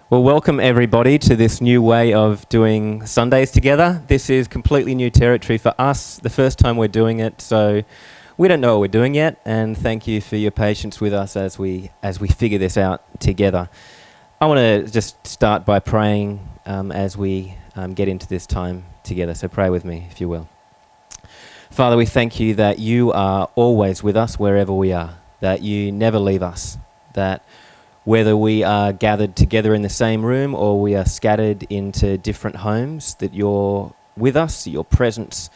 Well, welcome everybody to this new way of doing Sundays together. This is completely new territory for us, the first time we're doing it, so we don't know what we're doing yet, and thank you for your patience with us as we figure this out together. I want to just start by praying as we get into this time together, so pray with me if you will. Father, we thank you that you are always with us wherever we are, that you never leave us, that whether we are gathered together in the same room or we are scattered into different homes, that you're with us, your presence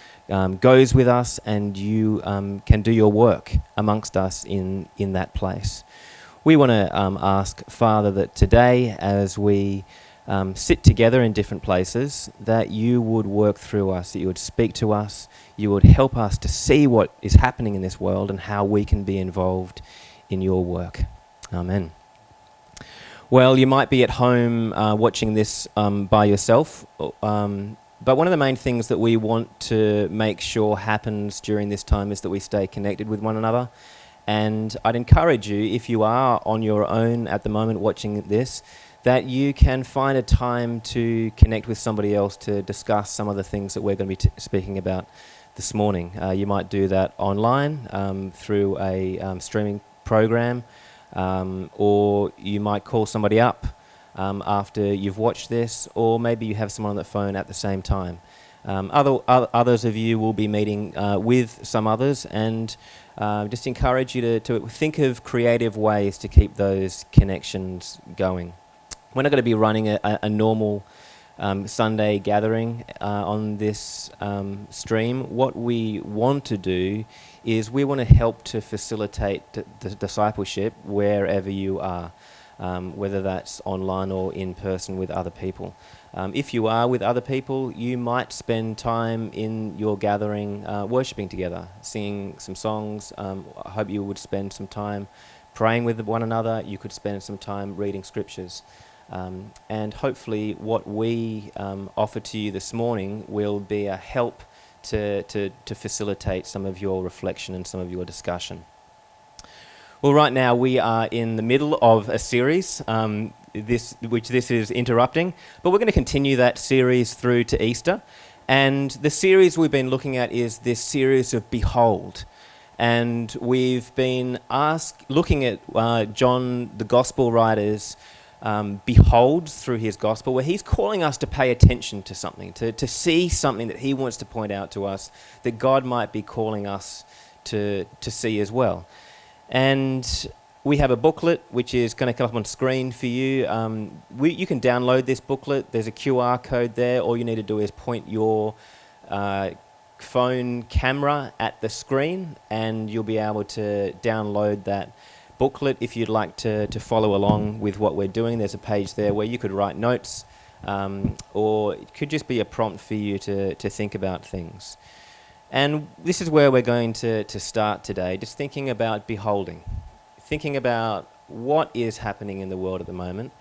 goes with us, and you can do your work amongst us in that place. We want to ask, Father, that today as we sit together in different places, that you would work through us, that you would speak to us, you would help us to see what is happening in this world and how we can be involved in your work. Amen. Well, you might be at home watching this by yourself, but one of the main things that we want to make sure happens during this time is that we stay connected with one another. And I'd encourage you, if you are on your own at the moment watching this, that you can find a time to connect with somebody else to discuss some of the things that we're going to be speaking about this morning. You might do that online through a streaming program. Or you might call somebody up after you've watched this, or maybe you have someone on the phone at the same time. Others of you will be meeting with some others, and just encourage you to think of creative ways to keep those connections going. We're not going to be running a normal Sunday gathering on this stream. What we want to do is we want to help to facilitate the discipleship wherever you are, whether that's online or in person with other people. If you are with other people, you might spend time in your gathering worshipping together, singing some songs. I hope you would spend some time praying with one another. You could spend some time reading scriptures. And hopefully what we offer to you this morning will be a help to facilitate some of your reflection and some of your discussion. Well, right now we are in the middle of a series, this is interrupting, but we're going to continue that series through to Easter. And the series we've been looking at is this series of Behold. And we've been looking at John, the Gospel writer's behold through his gospel, where he's calling us to pay attention to something, to see something that he wants to point out to us that God might be calling us to see as well. And we have a booklet which is going to come up on screen for you. You can download this booklet. There's a QR code there. All you need to do is point your phone camera at the screen and you'll be able to download that booklet. If you'd like to follow along with what we're doing, there's a page there where you could write notes, or it could just be a prompt for you to think about things. And this is where we're going to start today, just thinking about beholding, thinking about what is happening in the world at the moment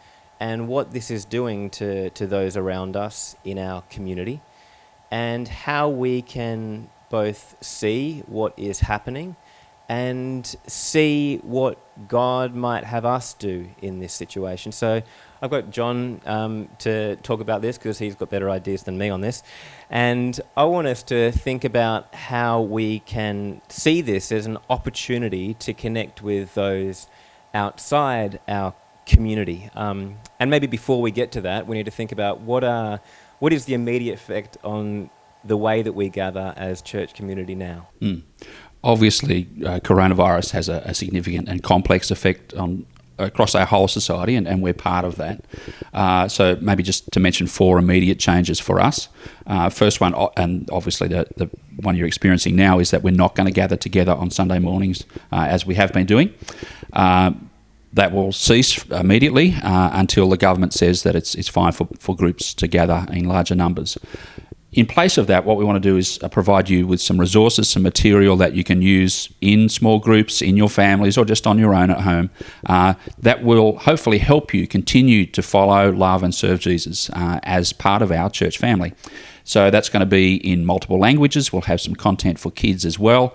and what this is doing to those around us in our community, and how we can both see what is happening and see what God might have us do in this situation. So I've got John to talk about this because he's got better ideas than me on this. And I want us to think about how we can see this as an opportunity to connect with those outside our community. And maybe before we get to that, we need to think about what is the immediate effect on the way that we gather as church community now. Obviously, coronavirus has a significant and complex effect across our whole society, and we're part of that. So maybe just to mention 4 immediate changes for us. First one, and obviously the one you're experiencing now, is that we're not going to gather together on Sunday mornings as we have been doing. That will cease immediately until the government says that it's fine for groups to gather in larger numbers. In place of that, what we want to do is provide you with some resources, some material that you can use in small groups, in your families, or just on your own at home, that will hopefully help you continue to follow, love and serve Jesus as part of our church family. So that's going to be in multiple languages. We'll have some content for kids as well.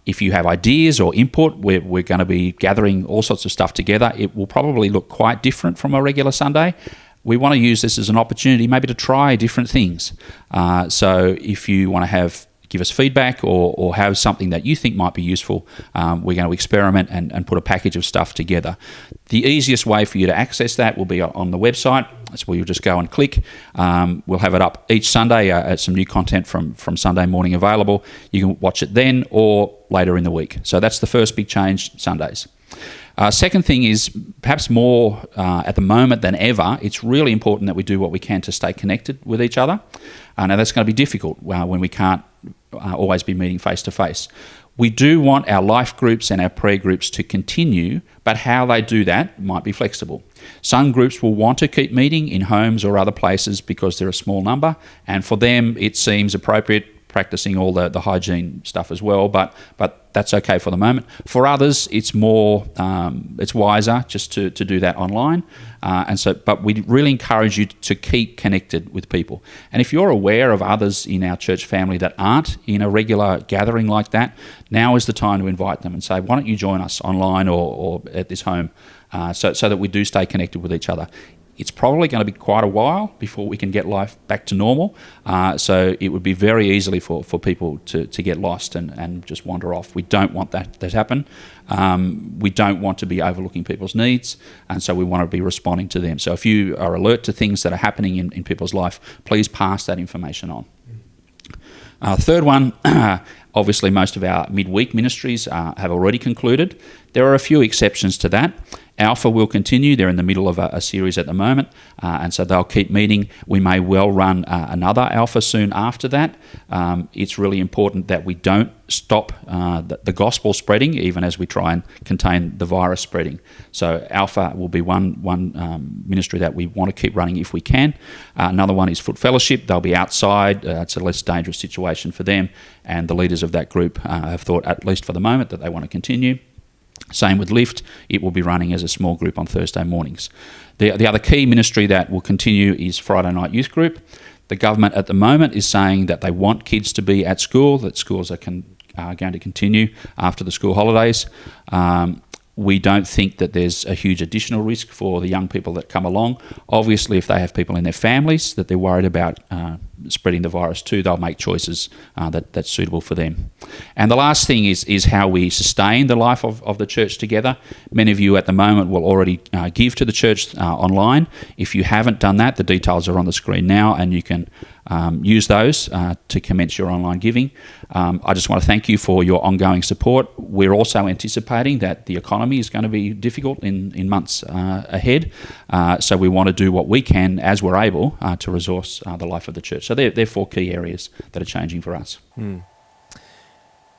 If you have ideas or input, we're going to be gathering all sorts of stuff together. It will probably look quite different from a regular Sunday. We want to use this as an opportunity maybe to try different things. So if you want to give us feedback or have something that you think might be useful, we're going to experiment and put a package of stuff together. The easiest way for you to access that will be on the website. That's where you'll just go and click. We'll have it up each Sunday, some new content from Sunday morning available. You can watch it then or later in the week. So that's the first big change, Sundays. Second thing is perhaps more at the moment than ever, it's really important that we do what we can to stay connected with each other. Now that's going to be difficult when we can't always be meeting face to face. We do want our life groups and our prayer groups to continue, but how they do that might be flexible. Some groups will want to keep meeting in homes or other places because they're a small number, and for them it seems appropriate practicing all the hygiene stuff as well, but that's okay for the moment. For others, it's more, it's wiser just to do that online. But we really encourage you to keep connected with people. And if you're aware of others in our church family that aren't in a regular gathering like that, now is the time to invite them and say, why don't you join us online or at this home, so that we do stay connected with each other. It's probably going to be quite a while before we can get life back to normal. So it would be very easily for people to get lost and just wander off. We don't want that to happen. We don't want to be overlooking people's needs, and so we want to be responding to them. So if you are alert to things that are happening in people's life, please pass that information on. Third one, obviously most of our midweek ministries have already concluded. There are a few exceptions to that. Alpha will continue. They're in the middle of a series at the moment, and so they'll keep meeting. We may well run another Alpha soon after that. It's really important that we don't stop the gospel spreading, even as we try and contain the virus spreading. So Alpha will be one ministry that we want to keep running if we can. Another one is Foot Fellowship. They'll be outside. It's a less dangerous situation for them, and the leaders of that group have thought, at least for the moment, that they want to continue. Same with Lift. It will be running as a small group on Thursday mornings. The other key ministry that will continue is Friday Night Youth Group. The government at the moment is saying that they want kids to be at school, that schools are going to continue after the school holidays. We don't think that there's a huge additional risk for the young people that come along. Obviously, if they have people in their families that they're worried about spreading the virus to, they'll make choices that's suitable for them. And the last thing is how we sustain the life of the church together. Many of you at the moment will already give to the church online. If you haven't done that, the details are on the screen now, and you can use those to commence your online giving. I just want to thank you for your ongoing support. We're also anticipating that the economy is going to be difficult in months ahead, so we want to do what we can as we're able to resource the life of the church. So they're four key areas that are changing for us.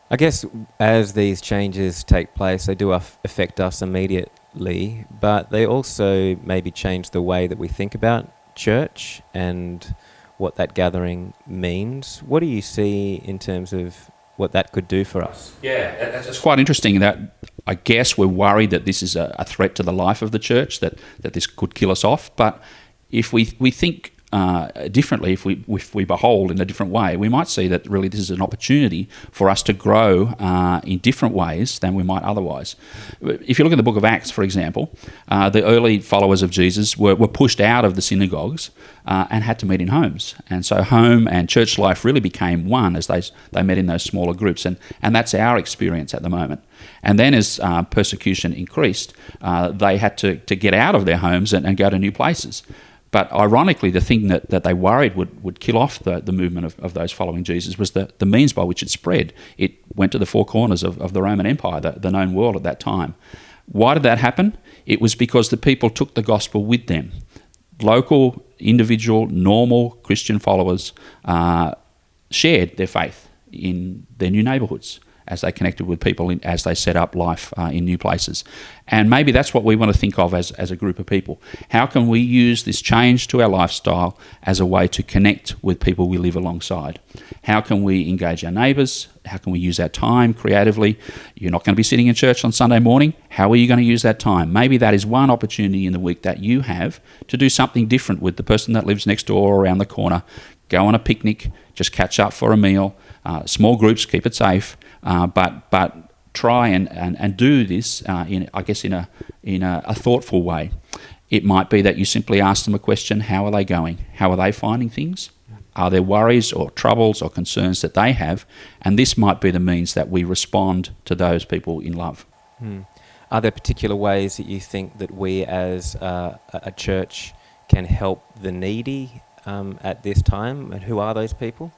I guess as these changes take place, they do affect us immediately, but they also maybe change the way that we think about church and what that gathering means. What do you see in terms of what that could do for us? Yeah, it's quite interesting that I guess we're worried that this is a threat to the life of the church, that this could kill us off. But if we think differently, if we behold in a different way, we might see that really this is an opportunity for us to grow in different ways than we might otherwise. If you look at the book of Acts, for example, the early followers of Jesus were pushed out of the synagogues and had to meet in homes. And so home and church life really became one as they met in those smaller groups. And that's our experience at the moment. And then as persecution increased, they had to get out of their homes and go to new places. But ironically, the thing that they worried would kill off the movement of those following Jesus was the means by which it spread. It went to the four corners of the Roman Empire, the known world at that time. Why did that happen? It was because the people took the gospel with them. Local, individual, normal Christian followers shared their faith in their new neighbourhoods as they connected with people, as they set up life in new places. And maybe that's what we want to think of as a group of people. How can we use this change to our lifestyle as a way to connect with people we live alongside? How can we engage our neighbours? How can we use our time creatively? You're not going to be sitting in church on Sunday morning. How are you going to use that time? Maybe that is one opportunity in the week that you have to do something different with the person that lives next door or around the corner. go on a picnic, just catch up for a meal. Small groups, keep it safe, but try and do this in a thoughtful way. It might be that you simply ask them a question: how are they going? How are they finding things? Are there worries or troubles or concerns that they have? And this might be the means that we respond to those people in love. Are there particular ways that you think that we as a church can help the needy at this time? And who are those people?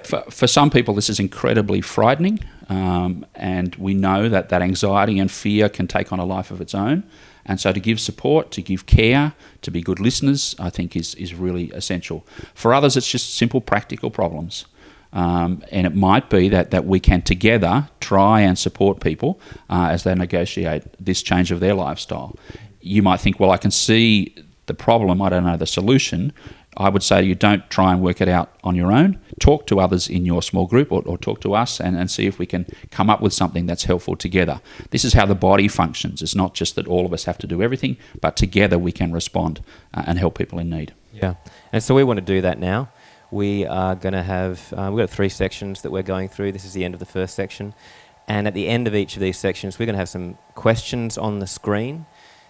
For some people, this is incredibly frightening, and we know that anxiety and fear can take on a life of its own. And so to give support, to give care, to be good listeners, I think is really essential. For others, it's just simple practical problems. And it might be that we can together try and support people as they negotiate this change of their lifestyle. You might think, well, I can see the problem, I don't know the solution. I would say you don't try and work it out on your own. Talk to others in your small group or talk to us and see if we can come up with something that's helpful together. This is how the body functions. It's not just that all of us have to do everything, but together we can respond and help people in need. Yeah, and so we want to do that now. We are going to have, we've got 3 sections that we're going through. This is the end of the first section. And at the end of each of these sections, we're going to have some questions on the screen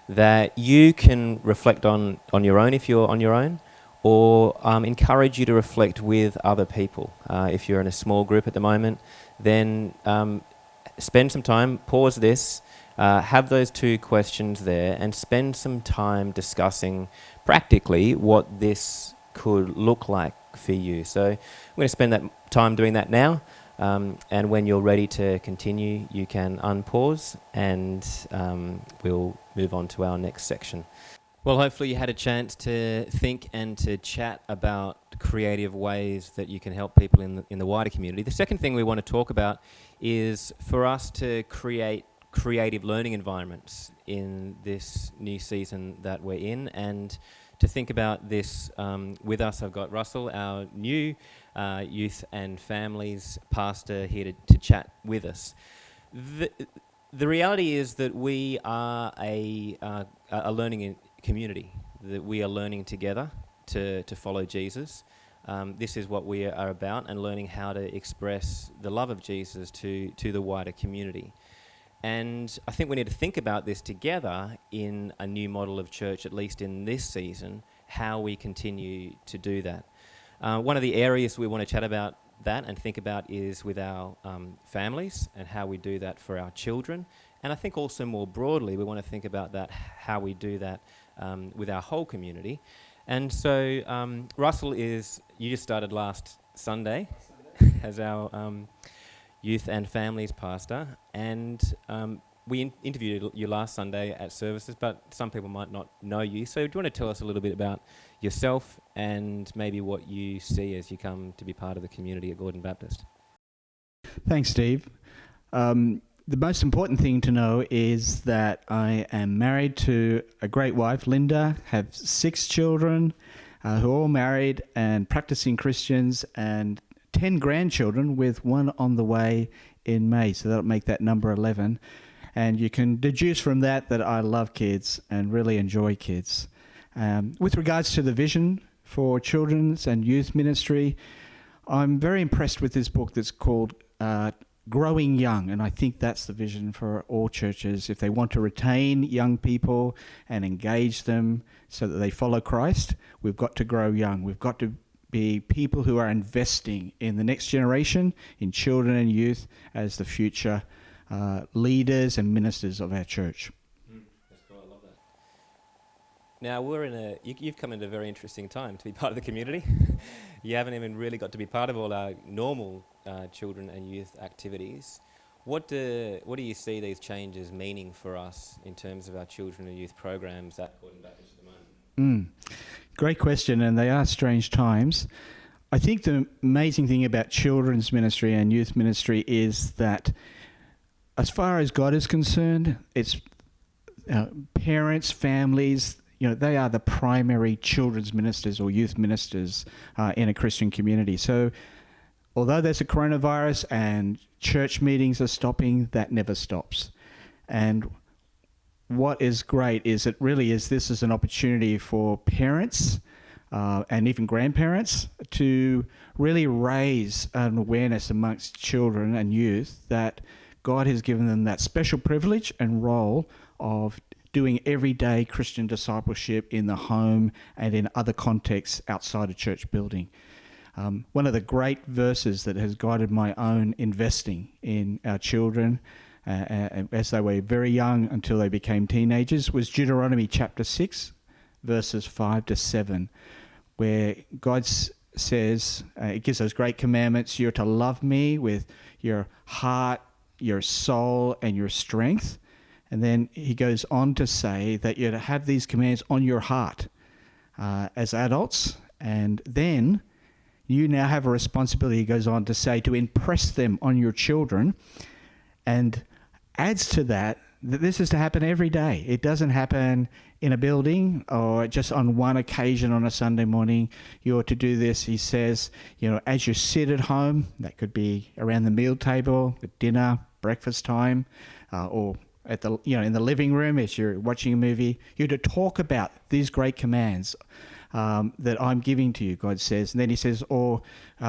that you can reflect on your own if you're on your own, or encourage you to reflect with other people. If you're in a small group at the moment, then spend some time, pause this, have those 2 questions there, and spend some time discussing practically what this could look like for you. So we're going to spend that time doing that now, and when you're ready to continue, you can unpause, and we'll move on to our next section. Well, hopefully you had a chance to think and to chat about creative ways that you can help people in the wider community. The second thing we want to talk about is for us to create creative learning environments in this new season that we're in, and to think about this with us. I've got Russell, our new youth and families pastor, here to chat with us. The reality is that we are a learning community, that we are learning together to follow Jesus. This is what we are about, and learning how to express the love of Jesus to the wider community. And I think we need to think about this together in a new model of church, at least in this season, how we continue to do that. One of the areas we want to chat about that and think about is with our families, and how we do that for our children. And I think also more broadly, we want to think about that, how we do that with our whole community. And so Russell you just started last Sunday as our youth and families pastor, and we interviewed you last Sunday at services, but some people might not know you. So do you want to tell us a little bit about yourself and maybe what you see as you come to be part of the community at Gordon Baptist? Thanks, Steve. The most important thing to know is that I am married to a great wife, Linda, have 6 children who are all married and practicing Christians, and 10 grandchildren, with 1 on the way in May. So that'll make that number 11. And you can deduce from that I love kids and really enjoy kids. With regards to the vision for children's and youth ministry, I'm very impressed with this book that's called Growing Young, and I think that's the vision for all churches. If they want to retain young people and engage them so that they follow Christ, we've got to grow young. We've got to be people who are investing in the next generation, in children and youth, as the future leaders and ministers of our church. That's cool, I love that. Now, you've come into a very interesting time to be part of the community. You haven't even really got to be part of all our normal children and youth activities. What do you see these changes meaning for us in terms of our children and youth programs at Gordon Baptist at the moment? Great question, and they are strange times. I think the amazing thing about children's ministry and youth ministry is that as far as God is concerned, it's parents, families, they are the primary children's ministers or youth ministers in a Christian community. So although there's a coronavirus and church meetings are stopping, that never stops. And what is great is this is an opportunity for parents and even grandparents to really raise an awareness amongst children and youth that God has given them that special privilege and role of doing everyday Christian discipleship in the home and in other contexts outside a church building. One of the great verses that has guided my own investing in our children as they were very young until they became teenagers was Deuteronomy chapter 6, verses 5 to 7, where God says, it gives those great commandments. You're to love me with your heart, your soul, and your strength. And then he goes on to say that you're to have these commands on your heart as adults. And then you now have a responsibility, he goes on to say, to impress them on your children. And adds to that this is to happen every day. It doesn't happen in a building or just on one occasion on a Sunday morning. You're to do this, he says, as you sit at home, that could be around the meal table, at dinner, breakfast time, or at the in the living room as you're watching a movie. You're to talk about these great commands that I'm giving to you, God says. And then he says, or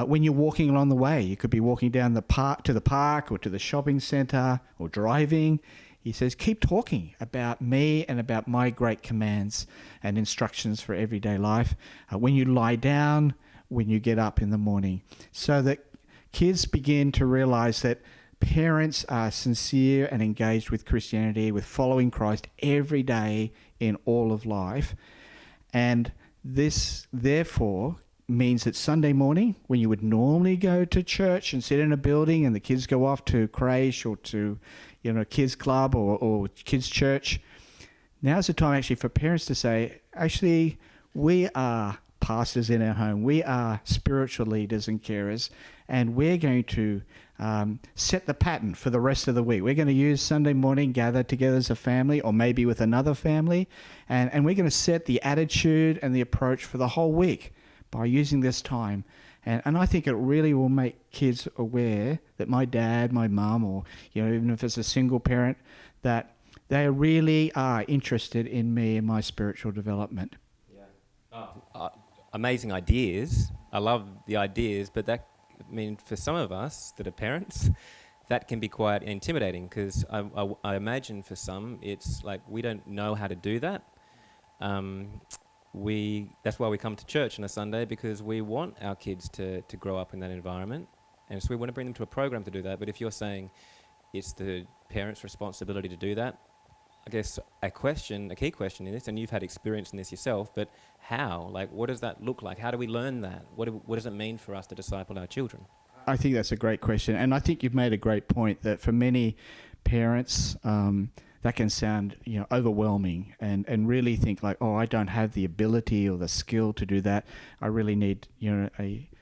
when you're walking along the way, you could be walking down the park to the park or to the shopping centre or driving. He says, keep talking about me and about my great commands and instructions for everyday life when you lie down, when you get up in the morning, so that kids begin to realize that parents are sincere and engaged with Christianity, with following Christ every day in all of life. And this, therefore, means that Sunday morning, when you would normally go to church and sit in a building and the kids go off to creche or to kids club or kids church, now's the time actually for parents to say, actually, we are pastors in our home. We are spiritual leaders and carers, and we're going to set the pattern for the rest of the week. We're going to use Sunday morning, gather together as a family or maybe with another family, and we're going to set the attitude and the approach for the whole week by using this time. And I think it really will make kids aware that my dad, my mum, or even if it's a single parent, that they really are interested in me and my spiritual development. Yeah. Amazing ideas. I love the ideas, but for some of us that are parents, that can be quite intimidating, because I imagine for some it's like we don't know how to do that. That's why we come to church on a Sunday, because we want our kids to grow up in that environment, and so we want to bring them to a program to do that. But if you're saying it's the parents' responsibility to do that, I guess a key question in this, and you've had experience in this yourself, but how? Like, what does that look like? How do we learn that? What does it mean for us to disciple our children? I think that's a great question, and I think you've made a great point that for many parents, that can sound overwhelming and really think like, oh, I don't have the ability or the skill to do that. I really need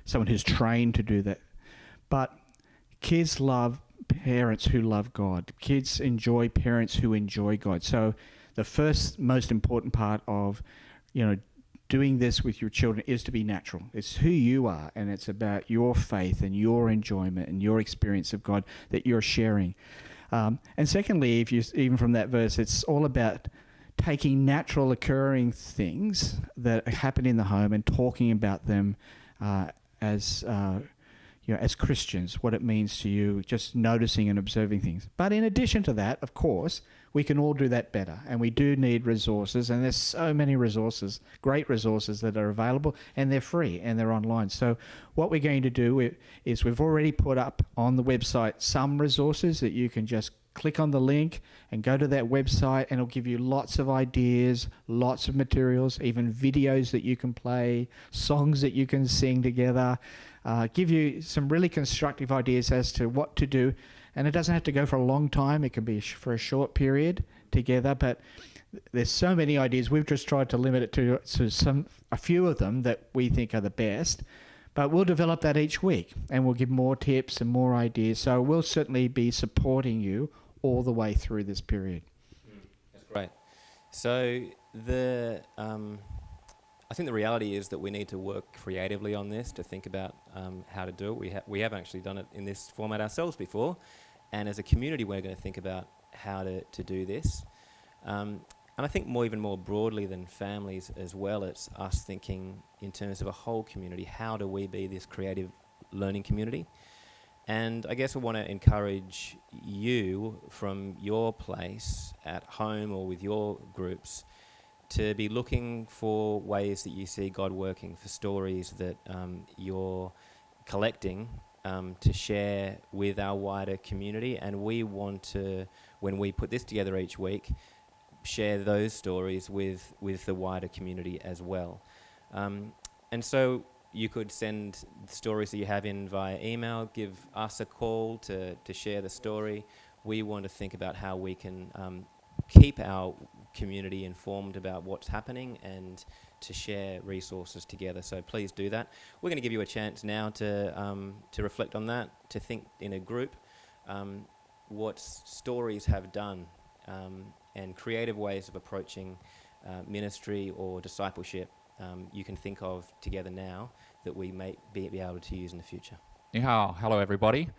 someone who's trained to do that. But kids love parents who love God. Kids enjoy parents who enjoy God. So the first most important part of doing this with your children is to be natural. It's who you are, and it's about your faith and your enjoyment and your experience of God that you're sharing. And secondly, even from that verse, it's all about taking natural occurring things that happen in the home and talking about them as Christians, what it means to you, just noticing and observing things. But in addition to that, of course, we can all do that better, and we do need resources, and there's so many resources, great resources that are available, and they're free and they're online. So what we're going to do is we've already put up on the website some resources that you can just click on the link and go to that website, and it'll give you lots of ideas, lots of materials, even videos that you can play, songs that you can sing together, give you some really constructive ideas as to what to do. And it doesn't have to go for a long time. It can be for a short period together, but there's so many ideas. We've just tried to limit it to a few of them that we think are the best. But we'll develop that each week, and we'll give more tips and more ideas. So we'll certainly be supporting you all the way through this period. That's great. So I think the reality is that we need to work creatively on this to think about how to do it. We have actually done it in this format ourselves before, and as a community we're going to think about how to do this. And I think even more broadly than families as well, it's us thinking in terms of a whole community. How do we be this creative learning community? And I guess I want to encourage you from your place at home or with your groups to be looking for ways that you see God working, for stories that you're collecting to share with our wider community. And we want to, when we put this together each week, share those stories with the wider community as well. And so you could send stories that you have in via email, give us a call to share the story. We want to think about how we can keep our community informed about what's happening and to share resources together. So please do that. We're going to give you a chance now to reflect on that, to think in a group what stories have done and creative ways of approaching ministry or discipleship you can think of together now that we may be able to use in the future. Hello everybody.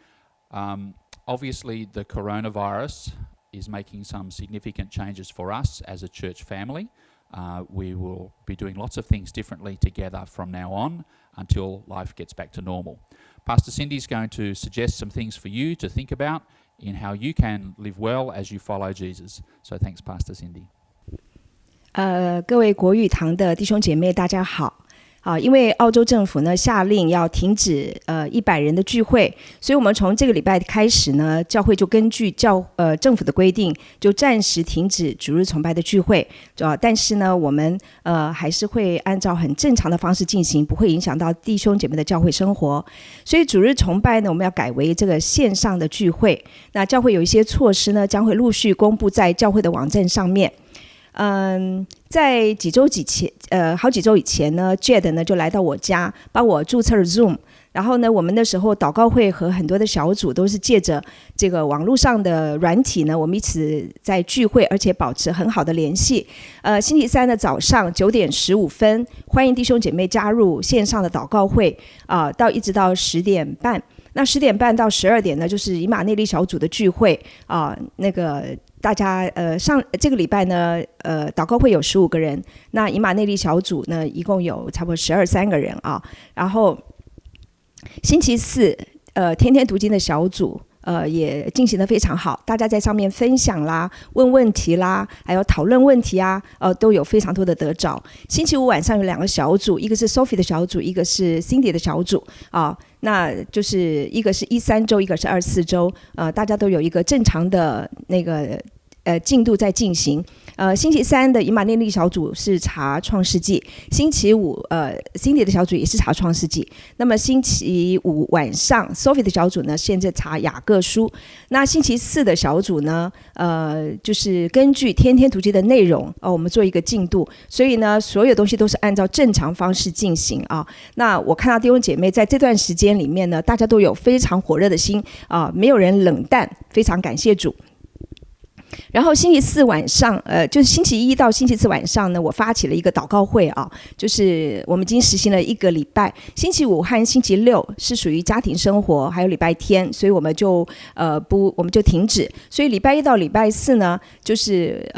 Obviously the coronavirus is making some significant changes for us as a church family. We will be doing lots of things differently together from now on until life gets back to normal. Pastor Cindy's going to suggest some things for you to think about in how you can live well as you follow Jesus. So thanks, Pastor Cindy. 各位国语堂的弟兄姐妹大家好。因为澳洲政府呢下令要停止100人的聚会，所以我们从这个礼拜开始呢，教会就根据政府的规定，就暂时停止主日崇拜的聚会。但是呢，我们还是会按照很正常的方式进行，不会影响到弟兄姐妹的教会生活。所以主日崇拜呢，我们要改为这个线上的聚会。那教会有一些措施呢，将会陆续公布在教会的网站上面。在好几周以前呢 Jed 呢就来到我家帮我注册了 Zoom， 然后呢我们那时候祷告会和很多的小组都是借着这个网络上的软体呢，我们一起在聚会，而且保持很好的联系。星期三的早上9点15分，欢迎弟兄姐妹加入线上的祷告会一直到10点半。那10点半到12点呢，就是以马内利小组的聚会那个大家这个礼拜呢祷告会有15个人，那以马内利小组呢一共有差不多13个人然后星期四天天读经的小组也进行得非常好，大家在上面分享啦、问问题啦，还有讨论问题都有非常多的得着。星期五晚上有2个小组，一个是 Sophie 的小组，一个是 Cindy 的小组那就是一个是13周，一个是24周大家都有一个正常的那个进度在进行。星期三的以马内利小组是查创世纪，星期五Cindy 的小组也是查创世纪。那么星期五晚上 Sophie 的小组呢，现在查雅各书。那星期四的小组呢，就是根据天天读经的内容我们做一个进度，所以呢，所有东西都是按照正常方式进行那我看到弟兄姐妹在这段时间里面呢，大家都有非常火热的心没有人冷淡，非常感谢主。然后星期四晚上就是星期一到星期四晚上呢，我发起了一个祷告会就是我们已经实行了1个礼拜。星期五和星期六是属于家庭生活，还有礼拜天，所以我们就停止。所以礼拜一到礼拜四呢，就是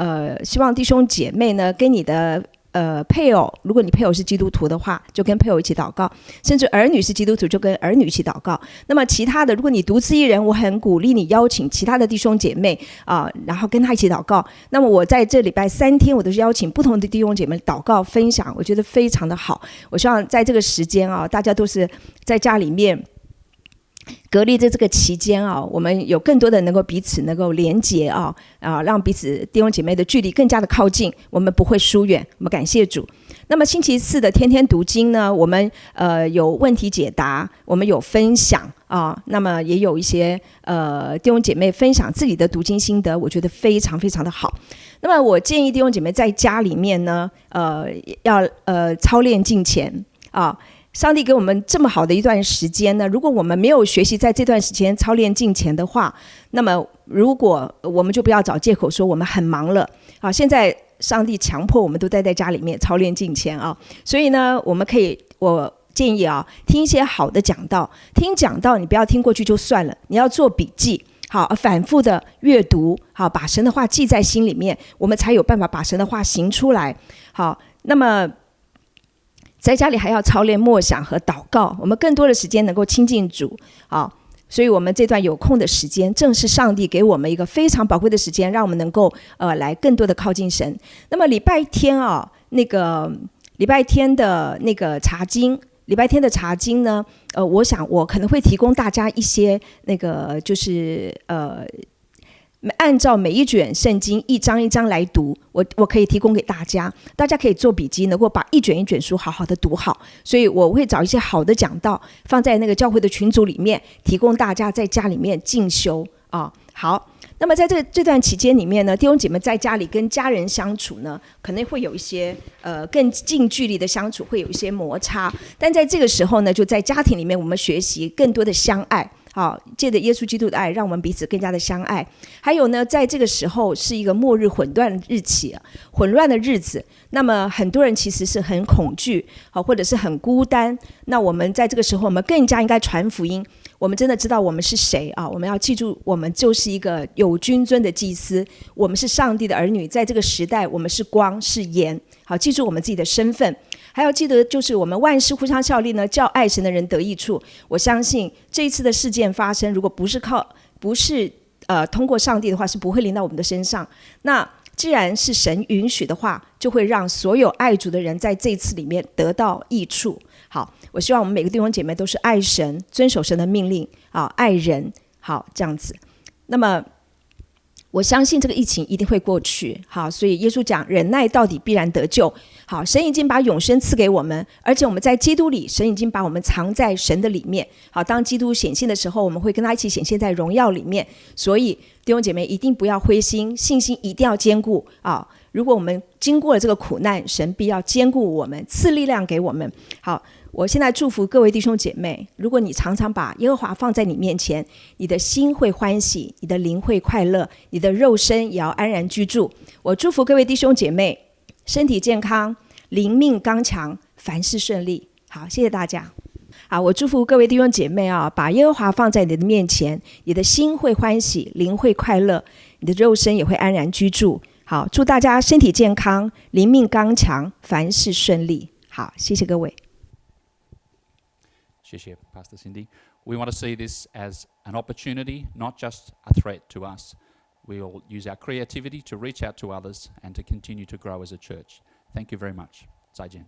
希望弟兄姐妹呢跟你的配偶，如果你配偶是基督徒的话，就跟配偶一起祷告，甚至儿女是基督徒就跟儿女一起祷告。那么其他的，如果你独自一人，我很鼓励你邀请其他的弟兄姐妹然后跟他一起祷告。那么我在这礼拜3天，我都是邀请不同的弟兄姐妹祷告分享，我觉得非常的好。我希望在这个时间大家都是在家里面隔离的这个期间我们有更多的能够彼此能够连结让彼此弟兄姐妹的距离更加的靠近，我们不会疏远，我们感谢主。那么星期四的天天读经呢，我们有问题解答，我们有分享那么也有一些弟兄姐妹分享自己的读经心得，我觉得非常非常的好。那么我建议弟兄姐妹在家里面呢要操练敬虔上帝给我们这么好的一段时间呢，如果我们没有学习在这段时间操练敬虔的话，那么如果我们就不要找借口说我们很忙了现在上帝强迫我们都待在家里面操练敬虔所以呢我建议听一些好的讲道，听讲道你不要听过去就算了，你要做笔记好，反复的阅读，好，把神的话记在心里面，我们才有办法把神的话行出来。好，那么在家里还要操练默想和祷告，我们更多的时间能够亲近主。好，所以我们这段有空的时间，正是上帝给我们一个非常宝贵的时间，让我们能够来更多的靠近神。那么礼拜天礼拜天的那个查经。礼拜天的查经呢，我想我可能会提供大家一些就是按照每一卷圣经一章一章来读，我可以提供给大家，大家可以做笔记，能够把一卷一卷书好好的读好。所以我会找一些好的讲道放在那个教会的群组里面，提供大家在家里面进修啊。好。那么在这段期间里面呢，弟兄姐妹在家里跟家人相处呢，可能会有一些更近距离的相处，会有一些摩擦。但在这个时候呢，就在家庭里面，我们学习更多的相爱。好，借着耶稣基督的爱，让我们彼此更加的相爱。还有呢，在这个时候是一个末日混乱的日子，那么很多人其实是很恐惧，好，或者是很孤单。那我们在这个时候，我们更加应该传福音。我们真的知道我们是谁啊？我们要记住，我们就是一个有君尊的祭司，我们是上帝的儿女，在这个时代，我们是光是盐。好，记住我们自己的身份，还要记得就是我们万事互相效力呢，叫爱神的人得益处。我相信这一次的事件发生，如果不是通过上帝的话，是不会临到我们的身上。那既然是神允许的话，就会让所有爱主的人在这一次里面得到益处。好，我希望我们每个弟兄姐妹都是爱神，遵守神的命令啊，爱人，好，这样子。那么我相信这个疫情一定会过去。好，所以耶稣讲忍耐到底必然得救。好，神已经把永生赐给我们，而且我们在基督里，神已经把我们藏在神的里面。好，当基督显现的时候，我们会跟他一起显现在荣耀里面。所以弟兄姐妹一定不要灰心，信心一定要坚固啊！如果我们经过了这个苦难，神必要坚固我们，赐力量给我们。好，我现在祝福各位弟兄姐妹，如果你常常把耶和华放在你面前，你的心会欢喜，你的灵会快乐，你的肉身也要安然居住。我祝福各位弟兄姐妹身体健康，灵命刚强，凡事顺利。好，谢谢大家。好，我祝福各位弟兄姐妹啊，把耶和华放在你的面前，你的心会欢喜，灵会快乐，你的肉身也会安然居住。好，祝大家身体健康，灵命刚强，凡事顺利。好，谢谢各位。谢谢 Pastor Cindy. We want to see this as an opportunity, not just a threat to us. We will use our creativity to reach out to others and to continue to grow as a church. Thank you very much. 再见。